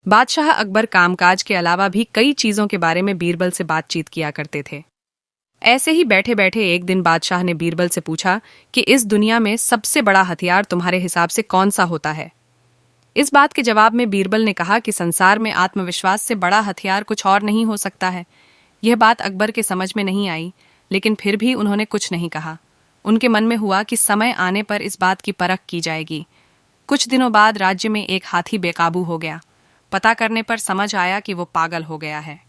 बादशाह अकबर कामकाज के अलावा भी कई चीजों के बारे में बीरबल से बातचीत किया करते थे। ऐसे ही बैठे बैठे एक दिन बादशाह ने बीरबल से पूछा कि इस दुनिया में सबसे बड़ा हथियार तुम्हारे हिसाब से कौन सा होता है। इस बात के जवाब में बीरबल ने कहा कि संसार में आत्मविश्वास से बड़ा हथियार कुछ और नहीं हो सकता है। यह बात अकबर के समझ में नहीं आई, लेकिन फिर भी उन्होंने कुछ नहीं कहा। उनके मन में हुआ कि समय आने पर इस बात की परख की जाएगी। कुछ दिनों बाद राज्य में एक हाथी बेकाबू हो गया। पता करने पर समझ आया कि वो पागल हो गया है।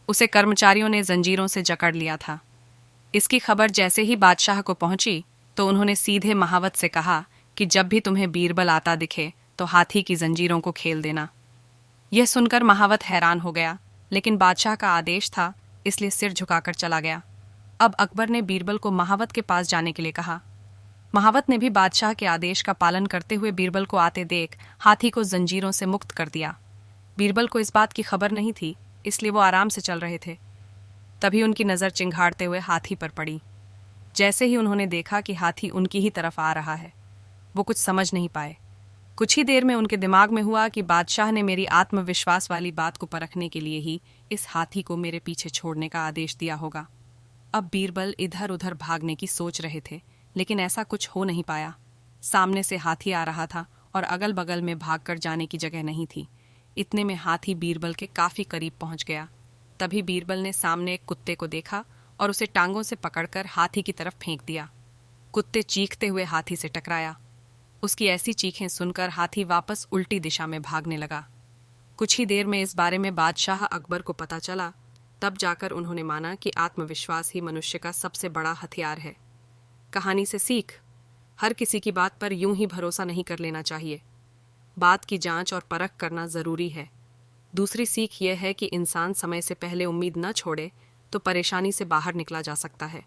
उसे कर्मचारियों ने जंजीरों से जकड़ लिया था। इसकी खबर जैसे ही बादशाह को पहुंची तो उन्होंने सीधे महावत से कहा कि जब भी तुम्हें बीरबल आता दिखे तो हाथी की जंजीरों को खेल देना। यह सुनकर महावत हैरान हो गया, लेकिन बादशाह का आदेश था, इसलिए सिर झुकाकर चला गया। अब अकबर ने बीरबल को महावत के पास जाने के लिए कहा। महावत ने भी बादशाह के आदेश का पालन करते हुए बीरबल को आते देख हाथी को जंजीरों से मुक्त कर दिया। बीरबल को इस बात की खबर नहीं थी, इसलिए वो आराम से चल रहे थे। तभी उनकी नज़र चिंघाड़ते हुए हाथी पर पड़ी। जैसे ही उन्होंने देखा कि हाथी उनकी ही तरफ आ रहा है, वो कुछ समझ नहीं पाए। कुछ ही देर में उनके दिमाग में हुआ कि बादशाह ने मेरी आत्मविश्वास वाली बात को परखने के लिए ही इस हाथी को मेरे पीछे छोड़ने का आदेश दिया होगा। अब बीरबल इधर उधर भागने की सोच रहे थे, लेकिन ऐसा कुछ हो नहीं पाया। सामने से हाथी आ रहा था और अगल बगल में भागकर जाने की जगह नहीं थी। इतने में हाथी बीरबल के काफी करीब पहुंच गया। तभी बीरबल ने सामने एक कुत्ते को देखा और उसे टांगों से पकड़कर हाथी की तरफ फेंक दिया। कुत्ते चीखते हुए हाथी से टकराया। उसकी ऐसी चीखें सुनकर हाथी वापस उल्टी दिशा में भागने लगा। कुछ ही देर में इस बारे में बादशाह अकबर को पता चला। तब जाकर उन्होंने माना कि आत्मविश्वास ही मनुष्य का सबसे बड़ा हथियार है। कहानी से सीख: हर किसी की बात पर यूं ही भरोसा नहीं कर लेना चाहिए। बात की जांच और परख करना जरूरी है। दूसरी सीख यह है कि इंसान समय से पहले उम्मीद न छोड़े तो परेशानी से बाहर निकला जा सकता है।